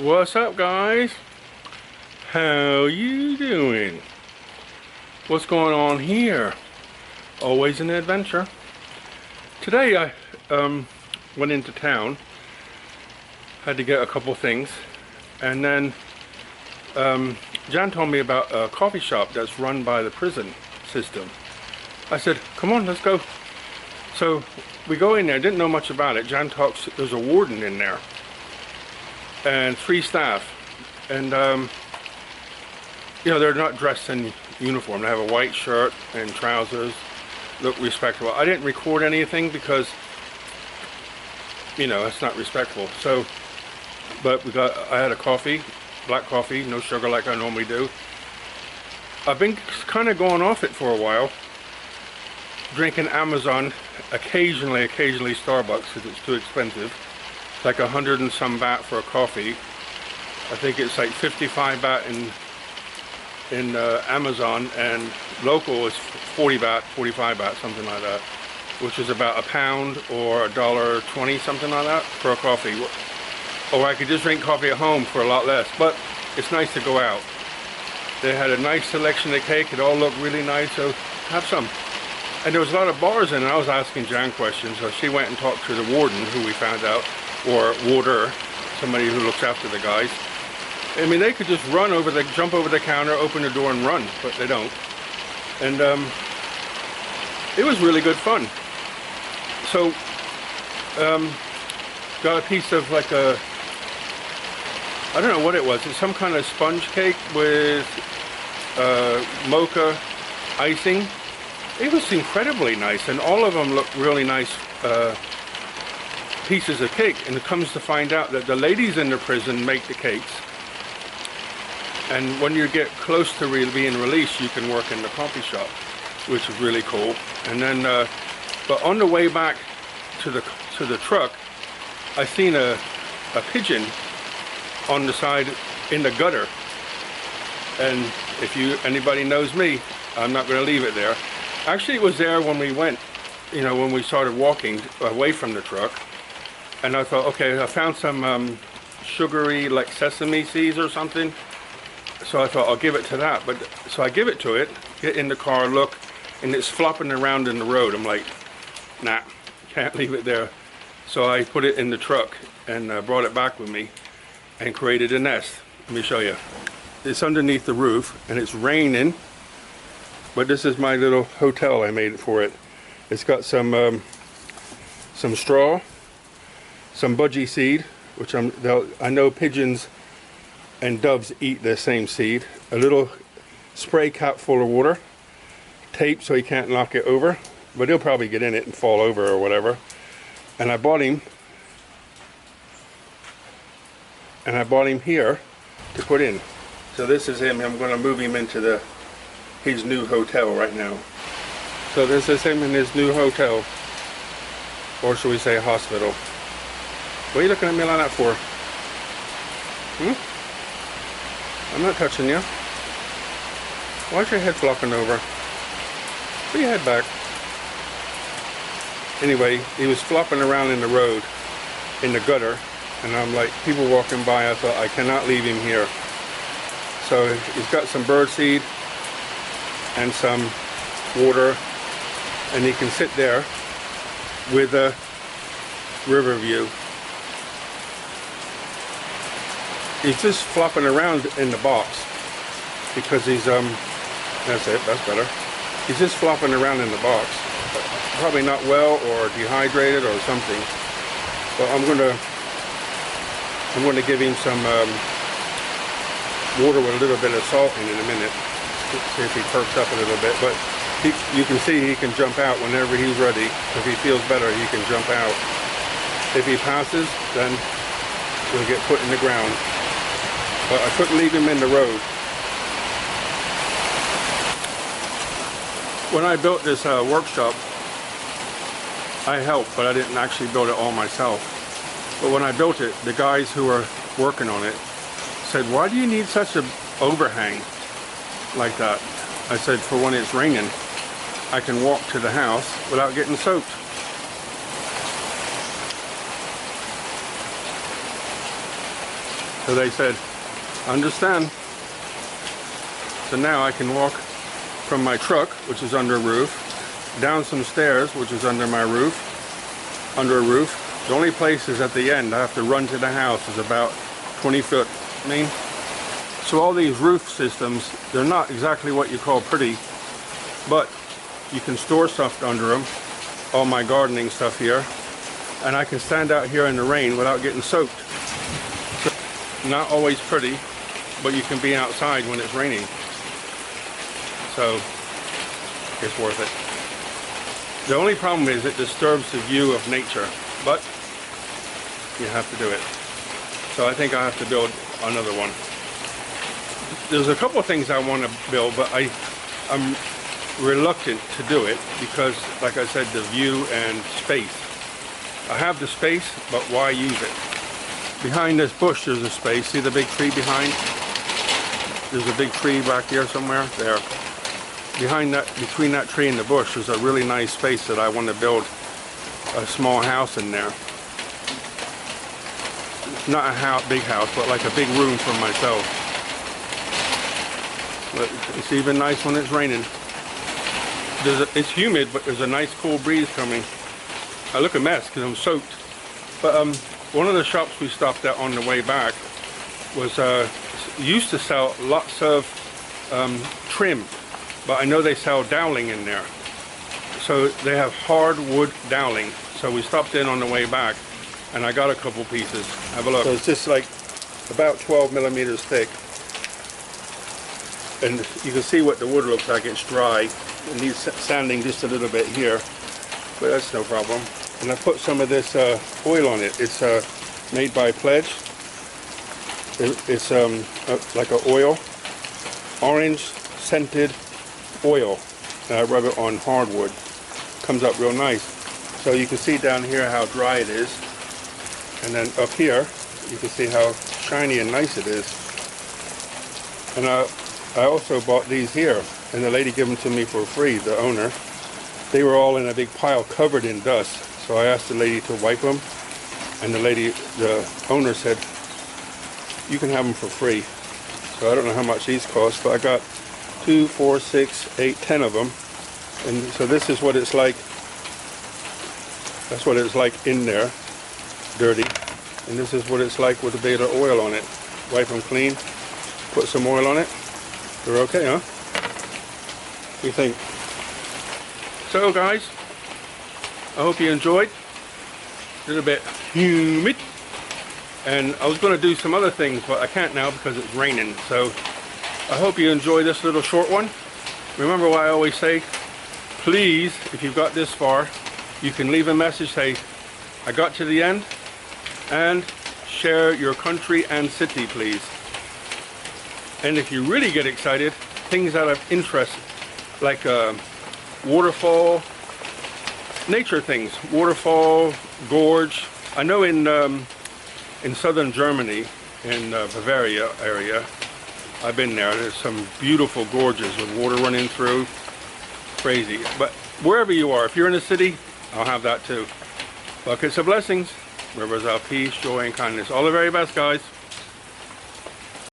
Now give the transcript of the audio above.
What's up, guys? How you doing? What's going on here? Always an adventure. Today I went into town, had to get a couple things, and then John told me about a coffee shop that's run by the prison system. I said, come on, let's go. So we go in there. Didn't know much about it. John talks, there's a warden in there and 3 staff, and you know, they're not dressed in uniform. They have a white shirt and trousers, look respectable. I didn't record anything because, you know, it's not respectful. So, but I had a coffee, black coffee, no sugar like I normally do. I've been kind of going off it for a while, drinking Amazon, occasionally Starbucks because it's too expensive. It's like 100 and some baht for a coffee. I think it's like 55 baht in Amazon, and local is 40 baht, 45 baht, something like that, which is about £1 or $1.20, something like that for a coffee. Or I could just drink coffee at home for a lot less, but it's nice to go out. They had a nice selection of cake. It all looked really nice, so have some. And there was a lot of bars in it. I was asking Jan questions, so she went and talked to the warden, who we found out, or warder, somebody who looks after the guys. I mean, they could just jump over the counter, open the door and run, but they don't. And it was really good fun. So, got a piece of like I don't know what it was. It's some kind of sponge cake with mocha icing. It was incredibly nice, and all of them looked really nice pieces of cake. And it comes to find out that the ladies in the prison make the cakes, and when you get close to being released, you can work in the coffee shop, which is really cool. And then, but on the way back to the truck, I seen a pigeon on the side in the gutter. And if anybody knows me, I'm not going to leave it there. Actually, it was there when we went, you know, when we started walking away from the truck. And I thought, okay, I found some sugary, like sesame seeds or something. So I thought I'll give it to that. But so I give it to it, get in the car, look, and it's flopping around in the road. I'm like, nah, can't leave it there. So I put it in the truck and brought it back with me and created a nest. Let me show you. It's underneath the roof and it's raining, but this is my little hotel I made for it. It's got some straw, some budgie seed, which I know pigeons and doves eat the same seed, a little spray cap full of water, tape so he can't knock it over, but he'll probably get in it and fall over or whatever. And I bought him here to put in. So this is him. I'm going to move him into his new hotel right now. So this is him in his new hotel, or should we say hospital. What are you looking at me like that for? I'm not touching you. Why's your head flopping over? Put your head back. Anyway, he was flopping around in the road, in the gutter, and I'm like, people walking by, I thought, I cannot leave him here. So he's got some bird seed and some water, and he can sit there with a river view. He's just flopping around in the box because he's that's it, that's better. He's just flopping around in the box, probably not well or dehydrated or something. But I'm going to give him some water with a little bit of salt in a minute, see if he perks up a little bit. But you can see he can jump out whenever he's ready. If he feels better, he can jump out. If he passes, then he'll get put in the ground. But I couldn't leave him in the road. When I built this workshop, I helped, but I didn't actually build it all myself. But when I built it, the guys who were working on it said, why do you need such an overhang like that? I said, for when it's raining, I can walk to the house without getting soaked. So they said, understand. So now I can walk from my truck, which is under a roof, down some stairs, which is under my roof, under a roof. The only place is at the end. I have to run to the house. It's about 20 foot. I mean, so all these roof systems, they're not exactly what you call pretty, but you can store stuff under them. All my gardening stuff here, and I can stand out here in the rain without getting soaked. So, not always pretty, but you can be outside when it's raining. So it's worth it. The only problem is it disturbs the view of nature, but you have to do it. So I think I have to build another one. There's a couple of things I want to build, but I'm reluctant to do it because, like I said, the view and space. I have the space, but why use it? Behind this bush there's a space. See the big tree behind? There's a big tree back here somewhere. There. Behind that, between that tree and the bush, there's a really nice space that I want to build a small house in there. Not a big house, but like a big room for myself. But it's even nice when it's raining. It's humid, but there's a nice cool breeze coming. I look a mess because I'm soaked. But one of the shops we stopped at on the way back was used to sell lots of trim, but I know they sell doweling in there. So they have hardwood doweling. So we stopped in on the way back, and I got a couple pieces. Have a look. So it's just like about 12 millimeters thick, and you can see what the wood looks like. It's dry. It needs sanding just a little bit here, but that's no problem. And I put some of this oil on it. It's made by Pledge. It's like an oil, orange scented oil. And I rub it on hardwood. Comes up real nice. So you can see down here how dry it is, and then up here you can see how shiny and nice it is. And I also bought these here, and the lady gave them to me for free, the owner. They were all in a big pile covered in dust, so I asked the lady to wipe them, and the owner said, you can have them for free. So I don't know how much these cost, but I got 2, 4, 6, 8, 10 of them, and so this is what it's like. That's what it's like in there, dirty, and this is what it's like with a bit of oil on it. Wipe them clean, put some oil on it. They're okay, huh? What do you think? So guys, I hope you enjoyed. A little bit humid, and I was going to do some other things, but I can't now because it's raining. So I hope you enjoy this little short one. Remember what I always say, please, if you've got this far, you can leave a message, say, I got to the end, and share your country and city, please. And if you really get excited, things out of interest, like waterfall, nature things, waterfall, gorge. I know in southern Germany, in Bavaria area, I've been there. There's some beautiful gorges with water running through. Crazy. But wherever you are, if you're in a city, I'll have that too. Buckets of blessings, rivers of peace, joy, and kindness. All the very best, guys.